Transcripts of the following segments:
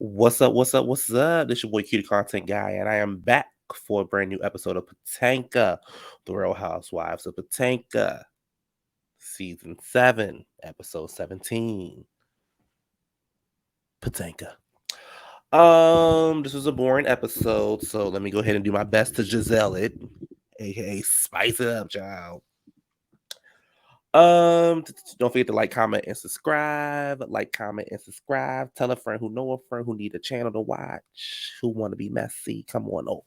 What's up? What's up? What's up? This your boy Cutie Content Guy, and I am back for a brand new episode of Potomac, the Real Housewives of Potomac, Season 7, Episode 17. Potomac. This was a boring episode, so let me go ahead and do my best to Gizelle it, aka spice it up, child. Don't forget to like, comment, and subscribe. Like, comment, and subscribe. Tell a friend who know a friend who need a channel to watch, who want to be messy. Come on over.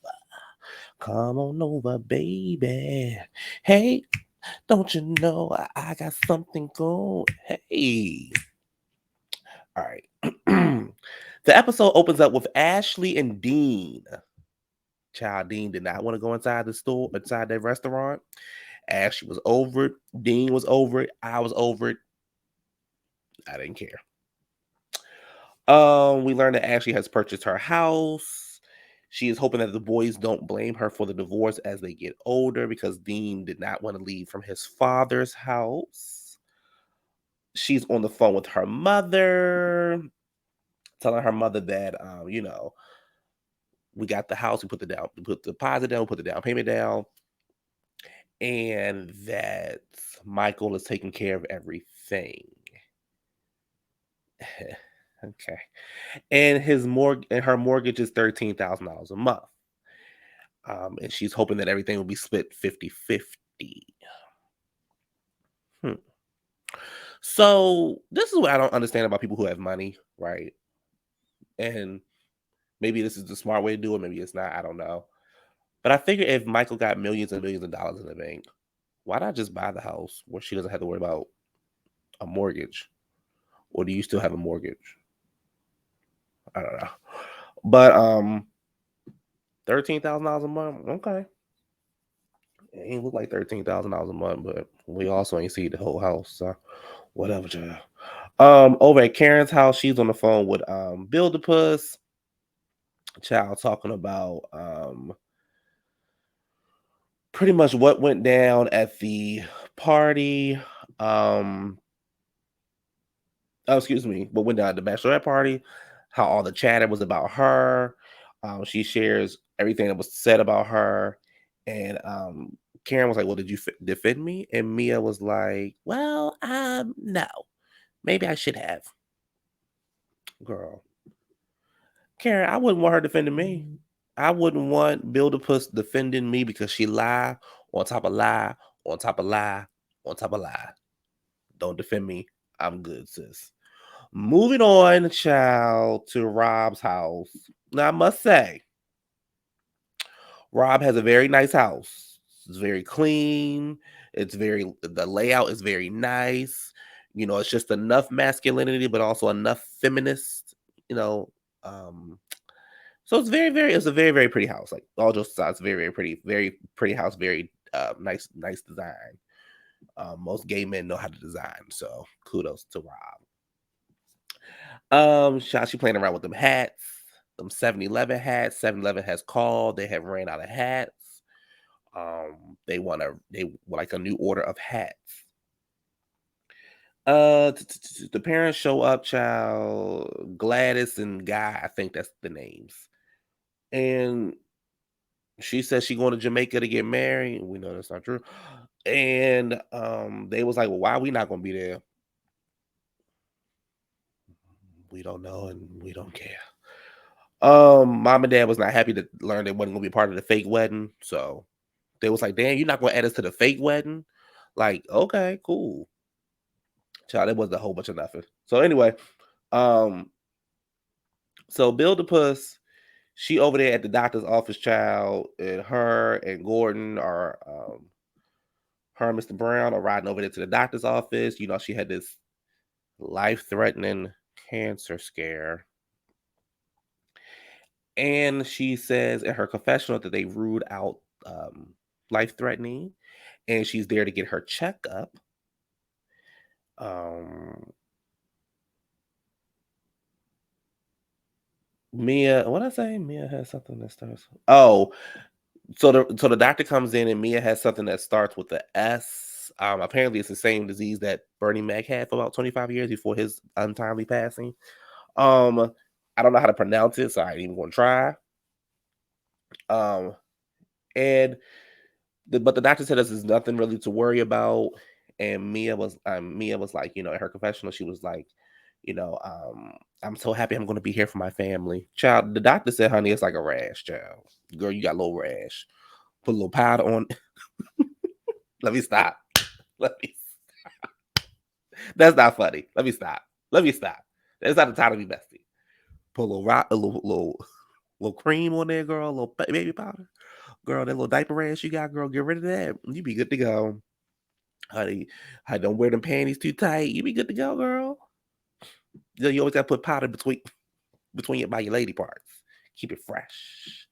Come on over, baby. Hey, don't you know I got something going? Hey. All right. The episode opens up with Ashley and Dean. Child, Dean did not want to go inside the store, inside that restaurant. Ashley was over it. Dean was over it. I was over it. I didn't care. We learned that Ashley has purchased her house. She is hoping that the boys don't blame her for the divorce as they get older because Dean did not want to leave from his father's house. She's on the phone with her mother, telling her mother that we got the house, we put the deposit down, we put the down payment down, and that Michael is taking care of everything. Okay. And her mortgage is $13,000 a month. And she's hoping that everything will be split 50-50. Hmm. So this is what I don't understand about people who have money, right? And maybe this is the smart way to do it, maybe it's not, I don't know. But I figure if Michael got millions and millions of dollars in the bank, why not just buy the house where she doesn't have to worry about a mortgage? Or do you still have a mortgage? I don't know. But $13,000 a month, okay. It ain't look like $13,000 a month, but we also ain't see the whole house, so whatever, child. Over at Karen's house, she's on the phone with Build-A-Puss, child, talking about pretty much what went down at the party. Excuse me, what went down at the bachelorette party, how all the chatter was about her. She shares everything that was said about her, and Karen was like, "Well, did you defend me?" And Mia was like, "Well, no, maybe I should have." Girl, Karen, I wouldn't want her defending me. I wouldn't want Build-A-Puss defending me because she lie on top of lie on top of lie on top of lie. Don't defend me. I'm good, sis. Moving on, child, to Rob's house. Now, I must say, Rob has a very nice house. It's very clean. The layout is very nice. It's just enough masculinity, but also enough feminist, you know. Um, so it's a very, very pretty house. Like all jokes aside, it's very pretty house, very nice design. Most gay men know how to design, so kudos to Rob. She playing around with them hats, them 7-Eleven hats. 7-Eleven has called. They have ran out of hats. They want like a new order of hats. The parents show up, child. Gladys and Guy, I think that's the names. And she says she going to Jamaica to get married. We know that's not true. And they was like, well, why are we not gonna be there? We don't know and we don't care. Mom and dad was not happy to learn they wasn't gonna be part of the fake wedding. So they was like, damn, you're not gonna add us to the fake wedding? Like, okay, cool. Child, it was a whole bunch of nothing. So anyway, um, so Build-A-Puss, she over there at the doctor's office, child, and her and Gordon are her and Mr. Brown are riding over there to the doctor's office. She had this life-threatening cancer scare. And she says in her confessional that they ruled out life-threatening, and she's there to get her checkup. Mia, what I say? Mia has something that starts. Oh, so the doctor comes in and Mia has something that starts with the S. Apparently it's the same disease that Bernie Mac had for about 25 years before his untimely passing. I I don't know how to pronounce it, so I ain't even gonna try. Um, and but the doctor said this is nothing really to worry about. And Mia was like, in her confessional, she was like, you know, um, I'm so happy I'm gonna be here for my family. Child, the doctor said, honey, it's like a rash, child. Girl, you got a little rash. Put a little powder on. Let me stop. Let me That's not funny. Let me stop. Let me stop. That's not the time to be messy. Put a little rock, little cream on there, girl. A little baby powder, girl. That little diaper rash you got, girl. Get rid of that. You be good to go, honey. I don't wear them panties too tight. You be good to go, girl. You always got to put powder between your by your lady parts. Keep it fresh.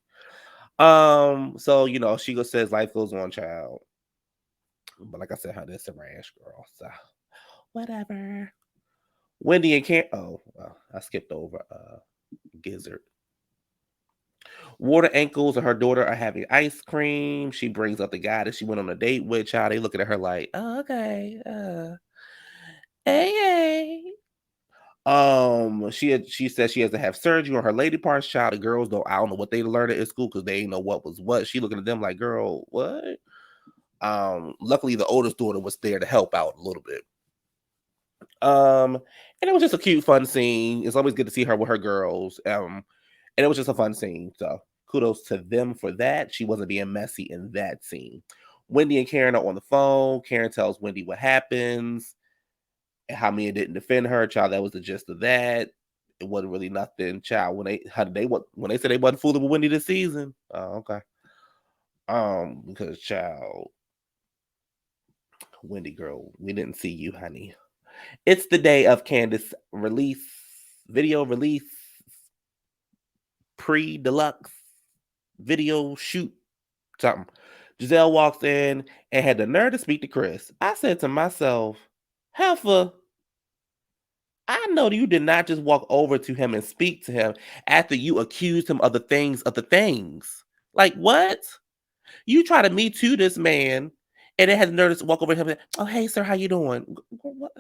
So she says life goes on, child. But like I said, honey, it's a rash, girl. So whatever. Wendy and Cam. Oh, well, I skipped over. Gizzard. Water ankles and her daughter are having ice cream. She brings up the guy that she went on a date with. Child, they looking at her like, oh, okay, hey, hey. She says she has to have surgery on her lady parts. Child, the girls don't. I don't know what they learned at school because they ain't know what was what. She looking at them like, girl, what? Luckily the oldest daughter was there to help out a little bit. And it was just a cute, fun scene. It's always good to see her with her girls. And it was just a fun scene. So kudos to them for that. She wasn't being messy in that scene. Wendy and Karen are on the phone. Karen tells Wendy what happens and how Mia didn't defend her. Child, that was the gist of that. It wasn't really nothing. Child, when they said they wasn't fooling with Wendy this season. Oh, okay. Because child, Wendy girl, we didn't see you, honey. It's the day of Candiace video release, pre-deluxe video shoot, something. Gizelle walks in and had the nerve to speak to Chris. I said to myself, Heifer, I know you did not just walk over to him and speak to him after you accused him of the things. Like what? You try to me too this man and then had the nerve to walk over to him and, oh hey sir, how you doing? What?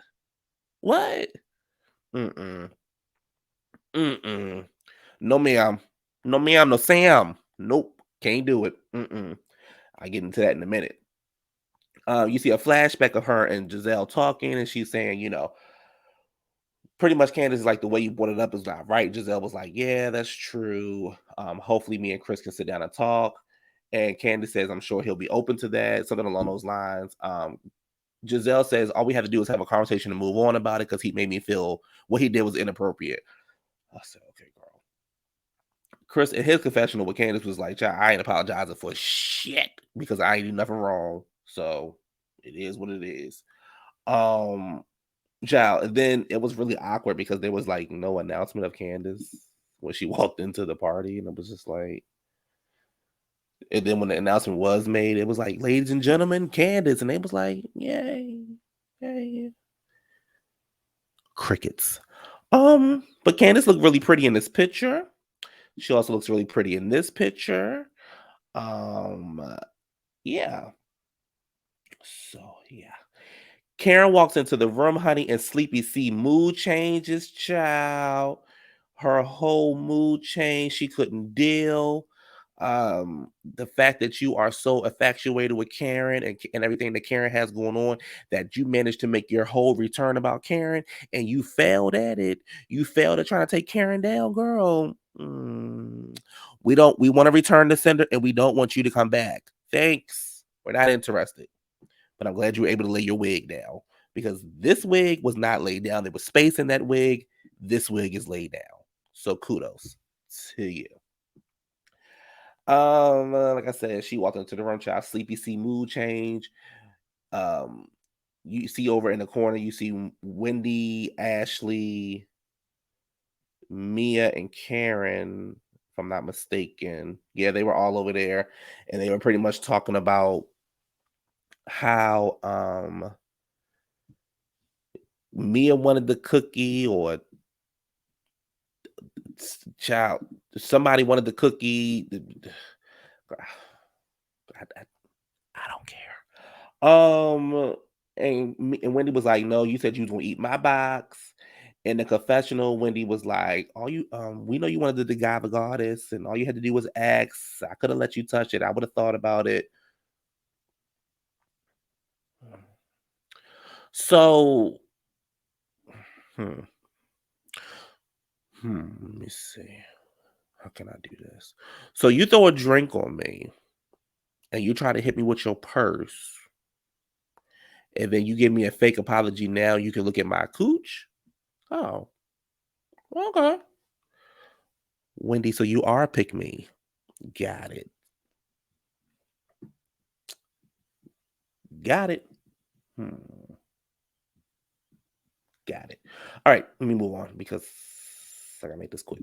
What? Mm-mm. Mm-mm. No ma'am. No ma'am, no Sam. Nope. Can't do it. Mm-mm. I get into that in a minute. You see a flashback of her and Gizelle talking, and she's saying, pretty much Candiace is like the way you brought it up is not right. Gizelle was like, yeah, that's true. Hopefully me and Chris can sit down and talk. And Candiace says, I'm sure he'll be open to that, something along those lines. Gizelle says, all we have to do is have a conversation and move on about it because he made me feel what he did was inappropriate. I said, okay, girl. Chris, in his confessional with Candiace was like, I ain't apologizing for shit because I ain't do nothing wrong. So it is what it is. Um, Child, then it was really awkward because there was like no announcement of Candiace when she walked into the party, and it was just like, and then when the announcement was made, it was like, ladies and gentlemen, Candiace, and they was like, yay, yay, crickets. But Candiace looked really pretty in this picture. She also looks really pretty in this picture. Um, yeah. So yeah. Karen walks into the room, honey, and Sleepy C mood changes, child. Her whole mood changed. She couldn't deal. The fact that you are so infatuated with Karen and everything that Karen has going on, that you managed to make your whole return about Karen and you failed at it. You failed at trying to take Karen down, girl. We want to return the sender and we don't want you to come back. Thanks. We're not interested. But I'm glad you were able to lay your wig down because this wig was not laid down. There was space in that wig. This wig is laid down. So kudos to you. Like I said, she walked into the room, child. Sleepy C mood change. Um, you see over in the corner, you see Wendy, Ashley, Mia, and Karen. If I'm not mistaken, yeah, they were all over there, and they were pretty much talking about how Mia wanted the cookie, or child, somebody wanted the cookie. I don't care. And Wendy was like, "No, you said you was gonna eat my box." In the confessional, Wendy was like, "All you, we know you wanted to guy the goddess, and all you had to do was ask. I could have let you touch it. I would have thought about it." So, hmm, let me see. How can I do this? So you throw a drink on me, and you try to hit me with your purse, and then you give me a fake apology. Now you can look at my cooch. Oh, okay, Wendy. So you are a pick me. Got it. Got it. Hmm. Got it. All right, let me move on because I gotta make this quick.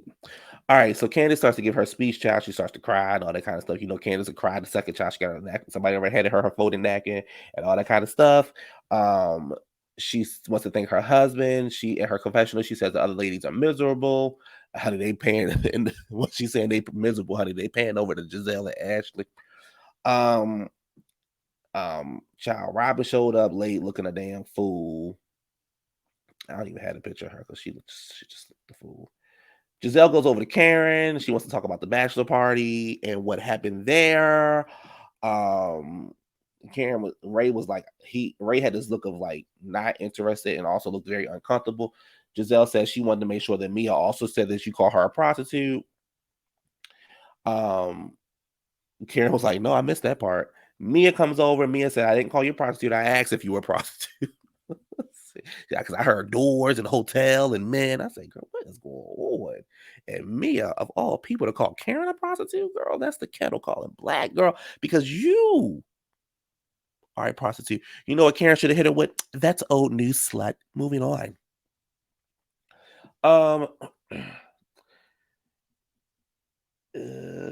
All right, so Candiace starts to give her speech, child. She starts to cry and all that kind of stuff. You know, Candiace would cry the second child. She got her neck, somebody overheaded her folding napkin and all that kind of stuff. Um, wants to thank her husband. She in her confessional, she says the other ladies are miserable. Honey, they paying and what she's saying they miserable, honey. They paying over to Gizelle and Ashley. Um, child, Robyn showed up late looking a damn fool. I don't even have a picture of her because she just looked the fool. Gizelle goes over to Karen. She wants to talk about the bachelor party and what happened there. Um, Ray was like Ray had this look of like not interested and also looked very uncomfortable. Gizelle says she wanted to make sure that Mia also said that you call her a prostitute. Um, Karen was like, "No, I missed that part." Mia comes over. Mia said, "I didn't call you a prostitute. I asked if you were a prostitute." Yeah, because I heard doors and hotel and men. I said, "Girl, what is going on?" And Mia, of all people, to call Karen a prostitute, girl, that's the kettle calling black, girl, because you are a prostitute. You know what Karen should have hit her with? That's old news, slut. Moving on. Um,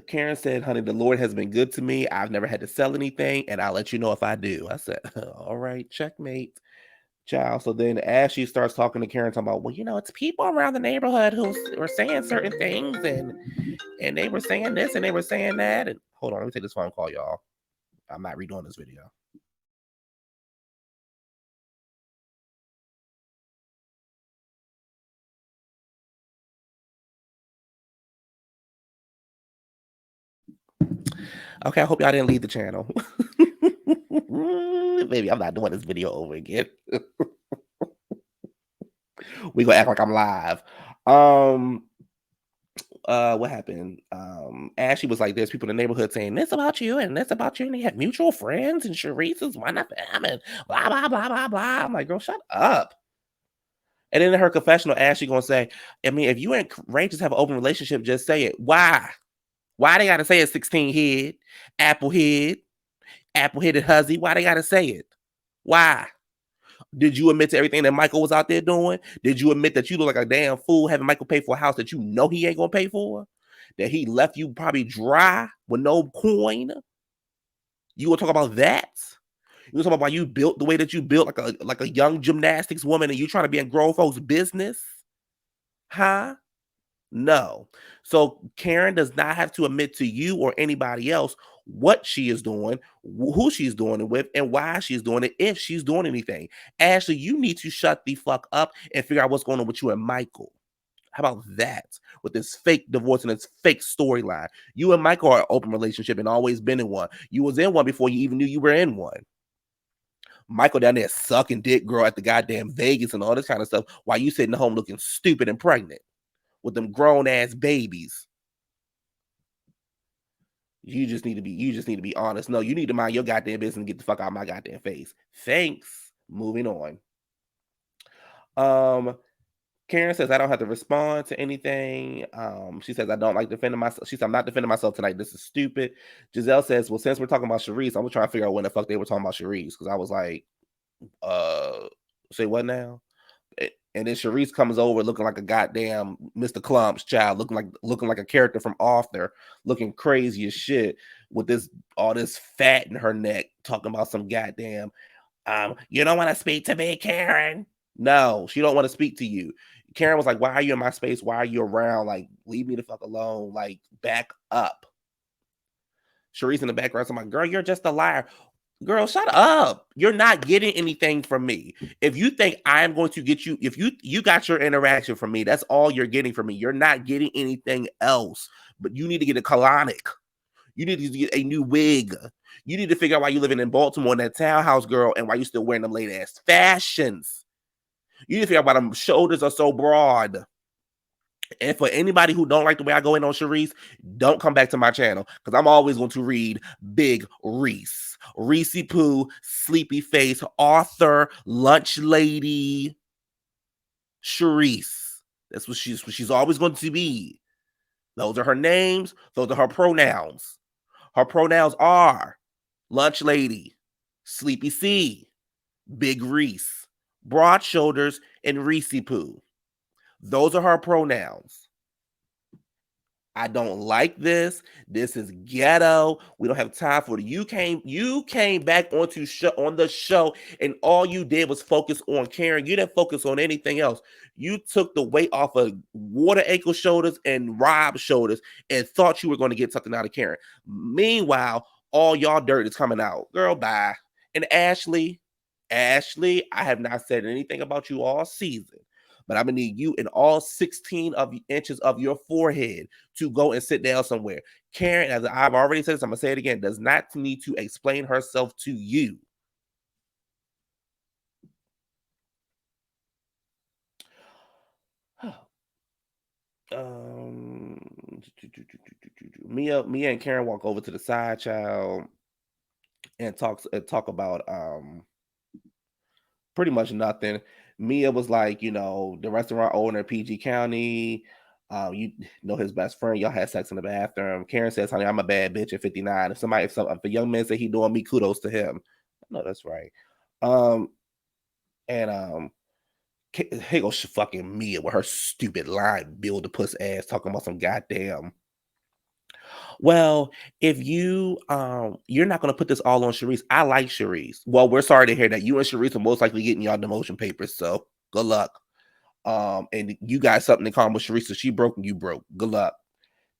Karen said, "Honey, the Lord has been good to me. I've never had to sell anything, and I'll let you know if I do." I said, "All right, checkmate." Child. So then as she starts talking to Karen, talking about, well, it's people around the neighborhood who were saying certain things and they were saying this and they were saying that. And hold on, let me take this phone call, y'all. I'm not redoing this video. Okay, I hope y'all didn't leave the channel. Maybe I'm not doing this video over again. We gonna act like I'm live. Um, what happened? Ashley was like, there's people in the neighborhood saying this about you and this about you, and they have mutual friends, and Charrisse is one of them, and blah blah blah blah blah. I'm like, girl, shut up. And then in her confessional, Ashley gonna say, I mean, if you and Ray just have an open relationship, just say it. Why? Why they gotta say it's 16 head, apple head, apple headed huzzy? Why they gotta say it? Why? Did you admit to everything that Michael was out there doing? Did you admit that you look like a damn fool having Michael pay for a house that you know he ain't gonna pay for? That he left you probably dry with no coin? You gonna talk about that? You gonna talk about why you built the way that you built, like a young gymnastics woman, and you trying to be in grown folks' business? Huh? No. So Karen does not have to admit to you or anybody else what she is doing, who she's doing it with, and why she's doing it, if she's doing anything. Ashley, you need to shut the fuck up and figure out what's going on with you and Michael. How about that? With this fake divorce and this fake storyline. You and Michael are an open relationship and always been in one. You was in one before you even knew you were in one. Michael down there sucking dick, girl, at the goddamn Vegas and all this kind of stuff while you sitting at home looking stupid and pregnant with them grown ass babies. You just need to be honest. No, you need to mind your goddamn business and get the fuck out of my goddamn face. Thanks. Moving on. Um, Karen says I don't have to respond to anything. She says I don't like defending myself. She says I'm not defending myself tonight. This is stupid. Gizelle says, well, since we're talking about Charrisse, I'm gonna try to figure out when the fuck they were talking about Charrisse because I was like, say what now? And then Charrisse comes over looking like a goddamn Mr. Clump's child, looking like a character from Arthur, looking crazy as shit with this all this fat in her neck, talking about some goddamn you don't want to speak to me, Karen. No, she don't want to speak to you. Karen was like, why are you in my space? Why are you around? Like, leave me the fuck alone. Like, back up. Charrisse in the background, I'm like, girl, you're just a liar. Girl, shut up. You're not getting anything from me. If you think I'm going to get you, if you got your interaction from me, that's all you're getting from me. You're not getting anything else. But you need to get a colonic. You need to get a new wig. You need to figure out why you're living in Baltimore in that townhouse, girl, and why you still wearing them late ass fashions. You need to figure out why them shoulders are so broad. And for anybody who don't like the way I go in on Charrisse, don't come back to my channel because I'm always going to read Big Reese. Reese Poo, Sleepy Face, Arthur, Lunch Lady, Charrisse. That's what she's always going to be. Those are her names. Those are her pronouns. Her pronouns are Lunch Lady, Sleepy C, Big Reese, Broad Shoulders, and Reese Poo. Those are her pronouns. I don't like this. This is ghetto. We don't have time for it. You came back on the show, and all you did was focus on Karen. You didn't focus on anything else. You took the weight off of Water Ankle shoulders and Rob's shoulders and thought you were going to get something out of Karen. Meanwhile, all y'all dirt is coming out. Girl, bye. And Ashley, I have not said anything about you all season. But I'm gonna need you in all 16 inches of your forehead to go and sit down somewhere. Karen, as I've already said this, I'm gonna say it again, does not need to explain herself to you. Mia and Karen walk over to the side, child, and talk about pretty much nothing. Mia was like, the restaurant owner, PG County. You know his best friend. Y'all had sex in the bathroom. Karen says, "Honey, I'm a if 59. If a young man say he doing me, kudos to him." No, that's right. And here goes fucking Mia with her stupid line, build a puss ass, talking about some goddamn. Well, if you're not gonna put this all on Charrisse. I like Charrisse. Well, we're sorry to hear that. You and Charrisse are most likely getting y'all demotion papers, so good luck. And you got something in common with Charrisse. So she broke and you broke. Good luck.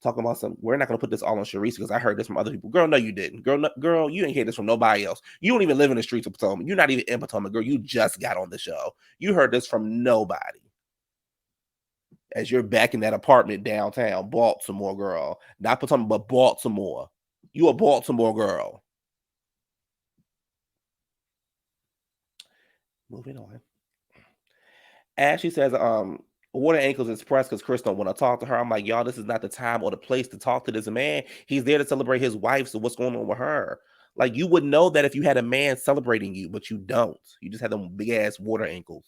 Talking about some, we're not gonna put this all on Charrisse because I heard this from other people. Girl, no, you didn't. Girl, you ain't hear this from nobody else. You don't even live in the streets of Potomac. You're not even in Potomac, girl. You just got on the show. You heard this from nobody. As you're back in that apartment downtown, Baltimore, girl. Not Potomac, but Baltimore. You a Baltimore girl. Moving on. Ashley says, Water Ankles is pressed because Chris don't want to talk to her. I'm like, y'all, this is not the time or the place to talk to this man. He's there to celebrate his wife. So what's going on with her? Like, you would know that if you had a man celebrating you, but you don't. You just have them big ass water ankles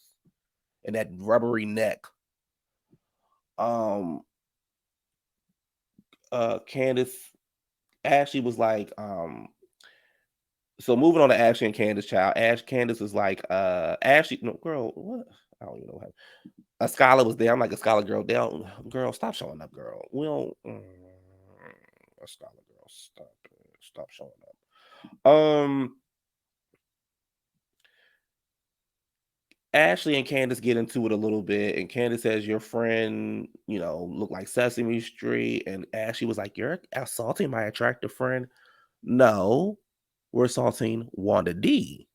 and that rubbery neck. Candiace, Ashley was like, so moving on to Ashley and Candiace, child. Candiace was like, Ashley, no, girl, what? I don't even know how. A scholar was there. I'm like, a scholar girl, down, girl, stop showing up, girl. We don't. A scholar girl, stop showing up. Ashley and Candiace get into it a little bit, and Candiace says, "Your friend, look like Sesame Street." And Ashley was like, "You're assaulting my attractive friend." No, we're assaulting Wanda D.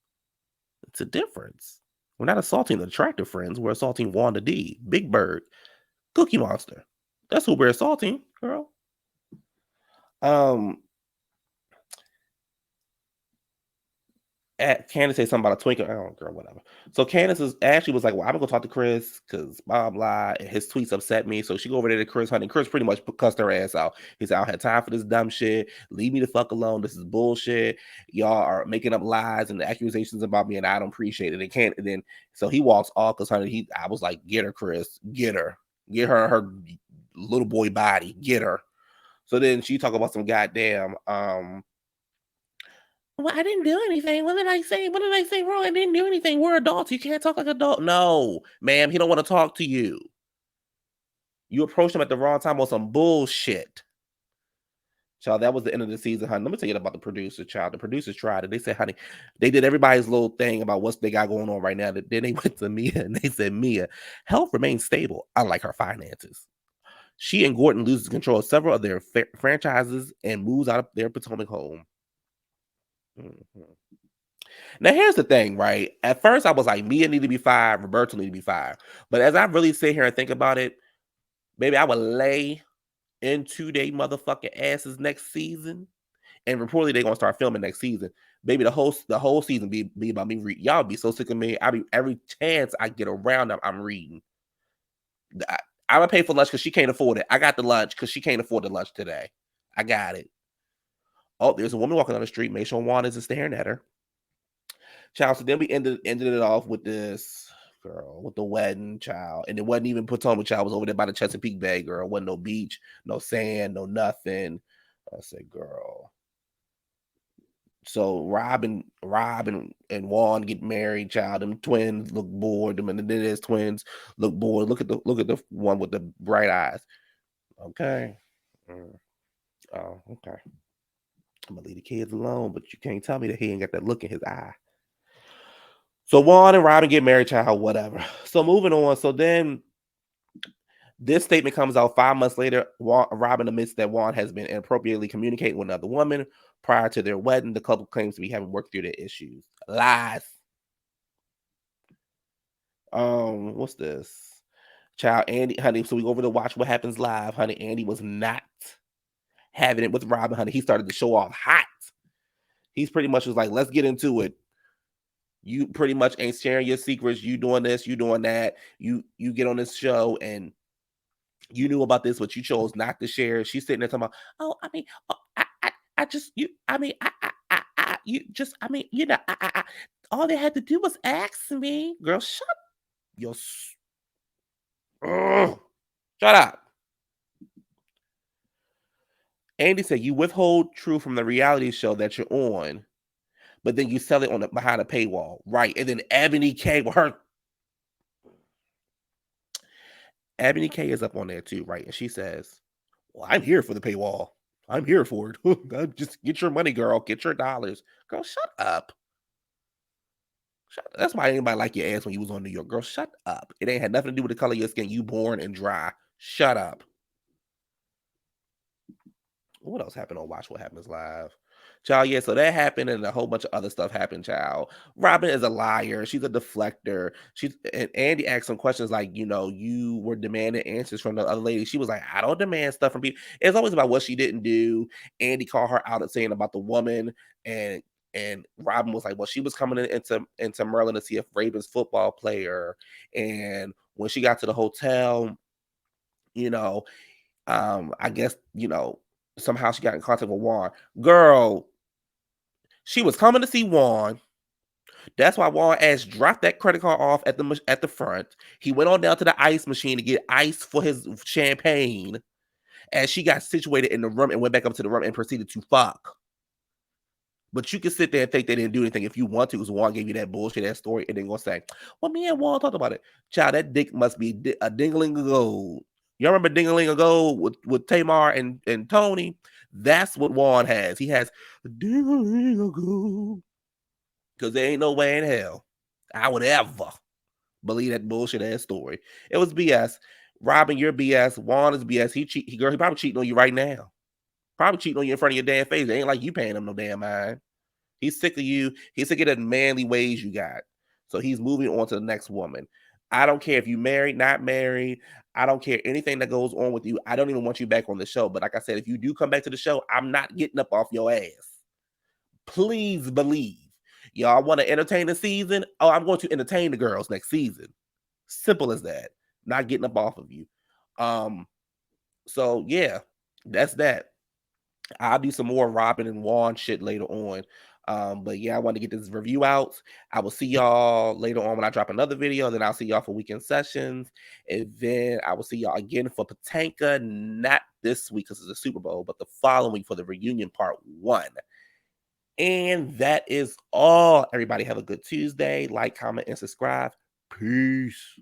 It's a difference. We're not assaulting the attractive friends. We're assaulting Wanda D, Big Bird, Cookie Monster. That's who we're assaulting, girl. Candiace say something about a twinkle. Oh, girl, whatever. So Candiace Ashley was like, "Well, I'm gonna go talk to Chris because blah blah." And his tweets upset me, so she go over there to Chris, honey. Chris pretty much cussed her ass out. He said, "I don't have time for this dumb shit. Leave me the fuck alone. This is bullshit. Y'all are making up lies and accusations about me, and I don't appreciate it." And then so he walks off because honey, I was like, "Get her, Chris. Get her. Get her little boy body. Get her." So then she talk about some goddamn well, I didn't do anything. What did I say? What did I say wrong? I didn't do anything. We're adults. You can't talk like an adult. No, ma'am, he don't want to talk to you. You approached him at the wrong time on some bullshit. Child, that was the end of the season, honey. Let me tell you about the producer, child. The producers tried it. They said, honey, they did everybody's little thing about what they got going on right now. Then they went to Mia and they said, Mia, health remains stable, unlike her finances. She and Gordon loses control of several of their franchises and moves out of their Potomac home. Mm-hmm. Now here's the thing, right? At first I was like, Mia need to be fired, Roberto need to be fired. But as I really sit here and think about it, maybe I would lay into they motherfucking asses next season. And reportedly they're gonna start filming next season. Maybe the whole season be about me reading. Y'all be so sick of me. I be every chance I get around them, I'm reading. I, I'm gonna pay for lunch because she can't afford it. I got the lunch because she can't afford the lunch today. I got it. Oh, there's a woman walking down the street. Make sure Juan isn't staring at her. Child. So then we ended it off with this girl with the wedding, child, and it wasn't even Potomac, child. It was over there by the Chesapeake Bay, girl. Wasn't no beach, no sand, no nothing. I said, girl. So Robyn and Juan get married, child. Them twins look bored. Them and then there's twins look bored. Look at the one with the bright eyes. Okay. Mm. Oh, okay. I'm gonna leave the kids alone, but you can't tell me that he ain't got that look in his eye. So Juan and Robyn get married, child, whatever. So moving on. So then this statement comes out 5 months later. Robyn admits that Juan has been inappropriately communicating with another woman prior to their wedding. The couple claims to be having worked through their issues. Lies. What's this? Child, Andy, honey. So we go over to watch what happens live, honey. Andy was not having it with Robyn, honey. He started to show off hot. He's pretty much was like, let's get into it. You pretty much ain't sharing your secrets. You doing this, you doing that. You get on this show and you knew about this, but you chose not to share. She's sitting there talking about, oh, I mean, oh, I just you. I mean, you just, I mean, all they had to do was ask me, girl. Shut your, ugh, shut up. Andy said you withhold truth from the reality show that you're on, but then you sell it on behind a paywall, right? And then Ebony K with her. Ebony K is up on there too, right? And she says, well, I'm here for the paywall. I'm here for it. Just get your money, girl. Get your dollars. Girl, shut up. That's why anybody like your ass when you was on New York. Girl, shut up. It ain't had nothing to do with the color of your skin. You born and dry. Shut up. What else happened on Watch What Happens Live? Child, yeah, so that happened and a whole bunch of other stuff happened, child. Robyn is a liar. She's a deflector. She's and Andy asked some questions like, you were demanding answers from the other lady. She was like, I don't demand stuff from people. It's always about what she didn't do. Andy called her out at saying about the woman, and Robyn was like, well, she was coming into Maryland to see a Ravens football player. And when she got to the hotel, you know, I guess, somehow she got in contact with Juan. Girl, she was coming to see Juan. That's why Juan asked dropped that credit card off at the front. He went on down to the ice machine to get ice for his champagne. As she got situated in the room and went back up to the room and proceeded to fuck. But you can sit there and think they didn't do anything if you want to, because Juan gave you that bullshit, that story, and then gonna say, well, me and Juan talked about it. Child, that dick must be a dingling of gold. Y'all remember dingling of gold with Tamar and Tony? That's what Juan has. He has a dingling of gold. Because there ain't no way in hell I would ever believe that bullshit ass story. It was BS. Robyn, you're BS. Juan is BS. He probably cheating on you right now. Probably cheating on you in front of your damn face. It ain't like you paying him no damn mind. He's sick of you. He's sick of the manly ways you got. So he's moving on to the next woman. I don't care if you married, not married. I don't care anything that goes on with you. I don't even want you back on the show. But like I said, if you do come back to the show, I'm not getting up off your ass. Please believe. Y'all want to entertain the season? Oh, I'm going to entertain the girls next season. Simple as that. Not getting up off of you. So yeah, that's that. I'll do some more Robyn and Juan shit later on. But yeah, I want to get this review out. I will see y'all later on when I drop another video. Then I'll see y'all for weekend sessions. And then I will see y'all again for Potomac, not this week because it's a Super Bowl, but the following for the reunion part 1. And that is all. Everybody have a good Tuesday. Like, comment, and subscribe. Peace.